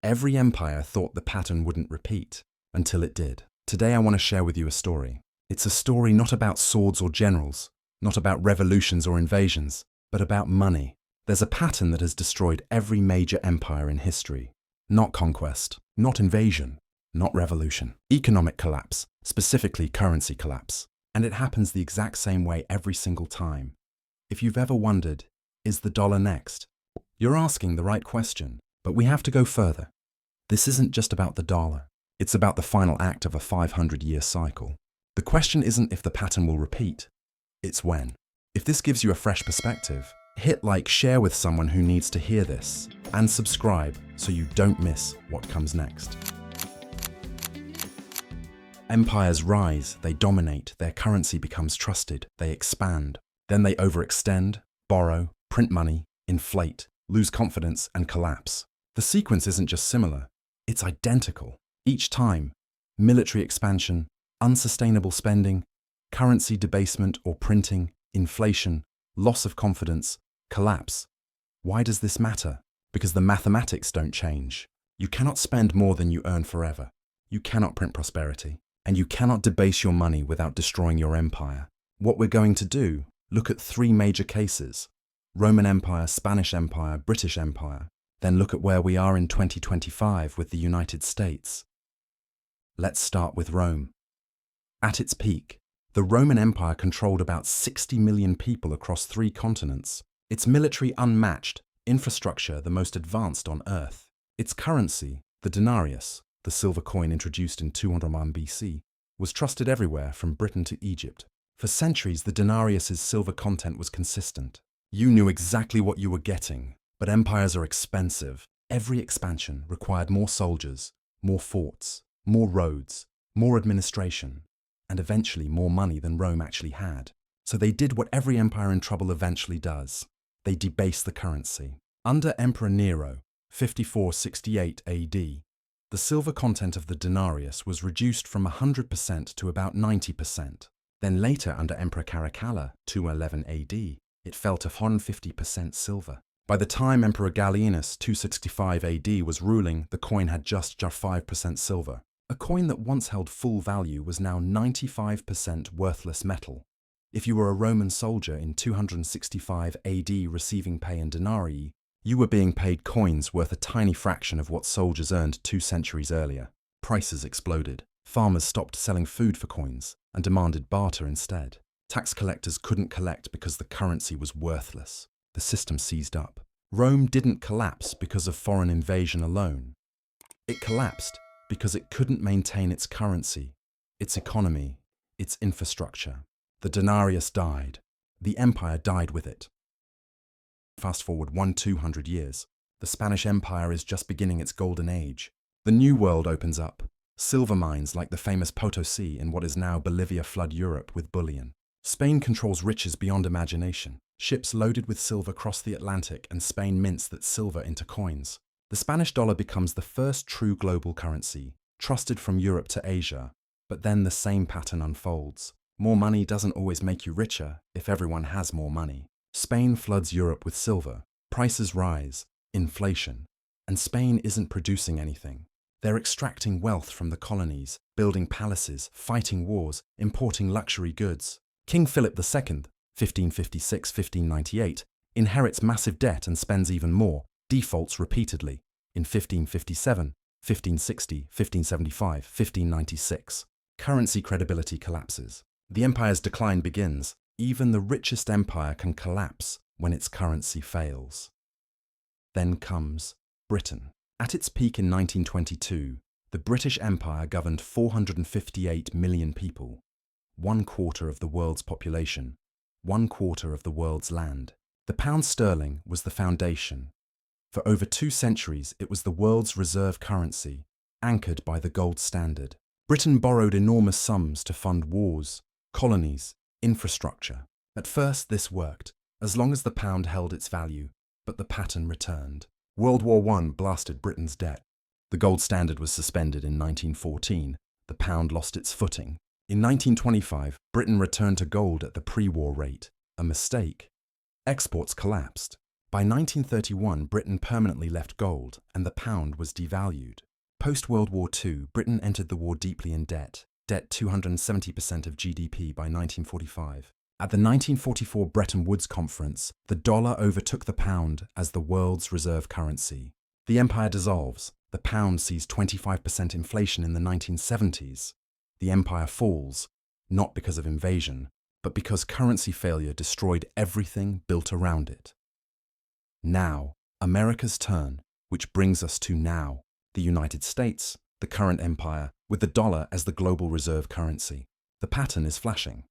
Every empire thought the pattern wouldn't repeat, until it did. Today I want to share with you a story. It's a story not about swords or generals, not about revolutions or invasions, but about money. There's a pattern that has destroyed every major empire in history. Not conquest, not invasion, not revolution. Economic collapse, specifically currency collapse. And it happens the exact same way every single time. If you've ever wondered, is the dollar next? You're asking the right question, but we have to go further. This isn't just about the dollar. It's about the final act of a 500-year cycle. The question isn't if the pattern will repeat, it's when. If this gives you a fresh perspective, hit like, share with someone who needs to hear this, and subscribe so you don't miss what comes next. Empires rise, they dominate, their currency becomes trusted, they expand. Then they overextend, borrow, print money, inflate, lose confidence, and collapse. The sequence isn't just similar, it's identical. Each time, military expansion, unsustainable spending, currency debasement or printing, inflation, loss of confidence, collapse. Why does this matter? Because the mathematics don't change. You cannot spend more than you earn forever. You cannot print prosperity. And you cannot debase your money without destroying your empire. What we're going to do, look at three major cases: Roman Empire, Spanish Empire, British Empire. Then look at where we are in 2025 with the United States. Let's start with Rome. At its peak, the Roman Empire controlled about 60 million people across 3 continents. Its military unmatched, infrastructure the most advanced on Earth. Its currency, the denarius, the silver coin introduced in 201 BC, was trusted everywhere from Britain to Egypt. For centuries, the denarius's silver content was consistent. You knew exactly what you were getting, but empires are expensive. Every expansion required more soldiers, more forts, more roads, more administration, and eventually more money than Rome actually had. So they did what every empire in trouble eventually does. They debased the currency. Under Emperor Nero, 5468 AD, the silver content of the denarius was reduced from 100% to about 90%. Then later, under Emperor Caracalla, 211 AD, it fell to 150% silver. By the time Emperor Gallienus, 265 AD, was ruling, the coin had just 5% silver. A coin that once held full value was now 95% worthless metal. If you were a Roman soldier in 265 AD receiving pay in denarii, you were being paid coins worth a tiny fraction of what soldiers earned 2 centuries earlier. Prices exploded. Farmers stopped selling food for coins and demanded barter instead. Tax collectors couldn't collect because the currency was worthless. The system seized up. Rome didn't collapse because of foreign invasion alone. It collapsed because it couldn't maintain its currency, its economy, its infrastructure. The denarius died. The empire died with it. Fast forward 200 years. The Spanish Empire is just beginning its golden age. The new world opens up. Silver mines like the famous Potosi in what is now Bolivia flood Europe with bullion. Spain controls riches beyond imagination. Ships loaded with silver cross the Atlantic and Spain mints that silver into coins. The Spanish dollar becomes the first true global currency, trusted from Europe to Asia. But then the same pattern unfolds. More money doesn't always make you richer if everyone has more money. Spain floods Europe with silver, prices rise, inflation, and Spain isn't producing anything. They're extracting wealth from the colonies, building palaces, fighting wars, importing luxury goods. King Philip II, 1556-1598, inherits massive debt and spends even more, defaults repeatedly. In 1557, 1560, 1575, 1596, currency credibility collapses. The empire's decline begins. Even the richest empire can collapse when its currency fails. Then comes Britain. At its peak in 1922, the British Empire governed 458 million people, 1/4 of the world's population, 1/4 of the world's land. The pound sterling was the foundation. For over 2 centuries, it was the world's reserve currency, anchored by the gold standard. Britain borrowed enormous sums to fund wars, colonies, infrastructure. At first, this worked, as long as the pound held its value, but the pattern returned. World War I blasted Britain's debt. The gold standard was suspended in 1914. The pound lost its footing. In 1925, Britain returned to gold at the pre-war rate. A mistake. Exports collapsed. By 1931, Britain permanently left gold, and the pound was devalued. Post-World War II, Britain entered the war deeply in debt 270% of GDP by 1945. At the 1944 Bretton Woods Conference, the dollar overtook the pound as the world's reserve currency. The empire dissolves. The pound sees 25% inflation in the 1970s. The empire falls, not because of invasion, but because currency failure destroyed everything built around it. Now, America's turn, which brings us to now, the United States, the current empire, with the dollar as the global reserve currency. The pattern is flashing.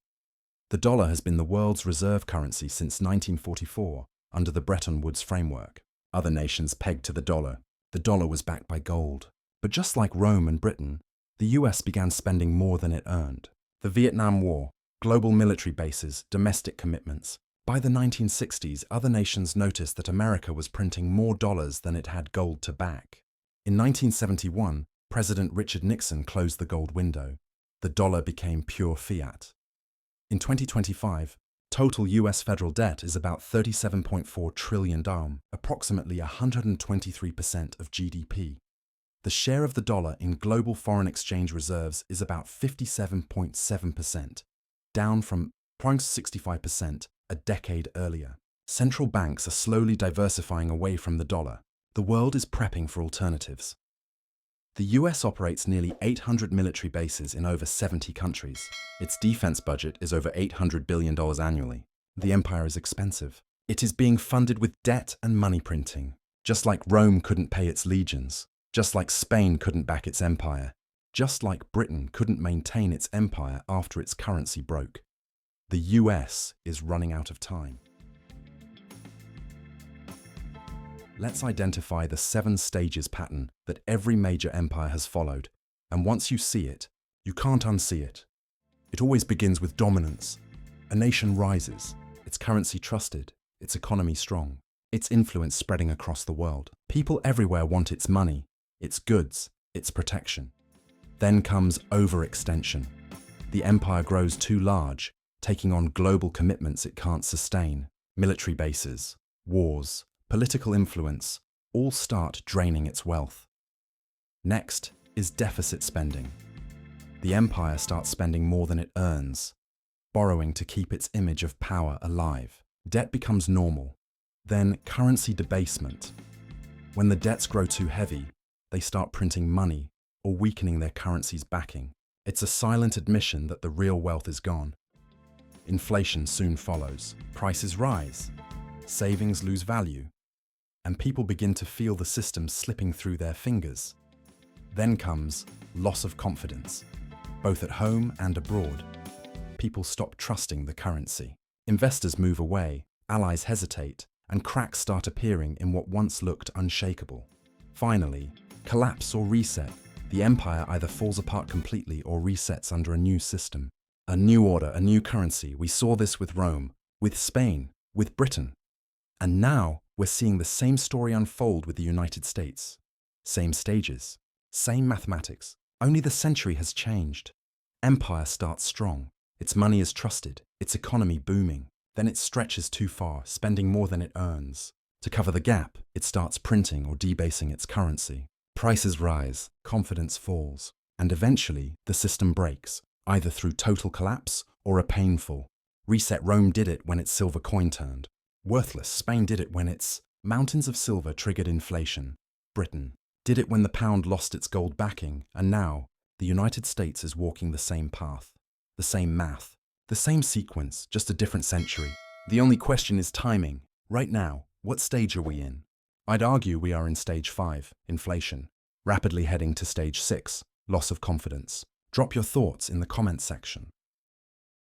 The dollar has been the world's reserve currency since 1944, under the Bretton Woods framework. Other nations pegged to the dollar. The dollar was backed by gold. But just like Rome and Britain, the US began spending more than it earned. The Vietnam War, global military bases, domestic commitments. By the 1960s, other nations noticed that America was printing more dollars than it had gold to back. In 1971, President Richard Nixon closed the gold window. The dollar became pure fiat. In 2025, total US federal debt is about $37.4 trillion, approximately 123% of GDP. The share of the dollar in global foreign exchange reserves is about 57.7%, down from 65% a decade earlier. Central banks are slowly diversifying away from the dollar. The world is prepping for alternatives. The US operates nearly 800 military bases in over 70 countries. Its defense budget is over $800 billion annually. The empire is expensive. It is being funded with debt and money printing. Just like Rome couldn't pay its legions. Just like Spain couldn't back its empire. Just like Britain couldn't maintain its empire after its currency broke. The US is running out of time. Let's identify the 7 stages pattern that every major empire has followed, and once you see it, you can't unsee it. It always begins with dominance. A nation rises, its currency trusted, its economy strong, its influence spreading across the world. People everywhere want its money, its goods, its protection. Then comes overextension. The empire grows too large, taking on global commitments it can't sustain. Military bases, wars, political influence, all start draining its wealth. Next is deficit spending. The empire starts spending more than it earns, borrowing to keep its image of power alive. Debt becomes normal. Then currency debasement. When the debts grow too heavy, they start printing money or weakening their currency's backing. It's a silent admission that the real wealth is gone. Inflation soon follows. Prices rise. Savings lose value. And people begin to feel the system slipping through their fingers. Then comes loss of confidence, both at home and abroad. People stop trusting the currency. Investors move away, allies hesitate, and cracks start appearing in what once looked unshakable. Finally, collapse or reset. The empire either falls apart completely or resets under a new system. A new order, a new currency. We saw this with Rome, with Spain, with Britain. And now we're seeing the same story unfold with the United States. Same stages, same mathematics. Only the century has changed. Empire starts strong. Its money is trusted, its economy booming. Then it stretches too far, spending more than it earns. To cover the gap, it starts printing or debasing its currency. Prices rise, confidence falls, and eventually the system breaks, either through total collapse or a painful reset. Rome did it when its silver coin turned. Worthless. Spain did it when its mountains of silver triggered inflation. Britain did it when the pound lost its gold backing, and now the United States is walking the same path, the same math, the same sequence, just a different century. The only question is timing. Right now, what stage are we in? I'd argue we are in stage 5, inflation, rapidly heading to stage 6, loss of confidence. Drop your thoughts in the comments section.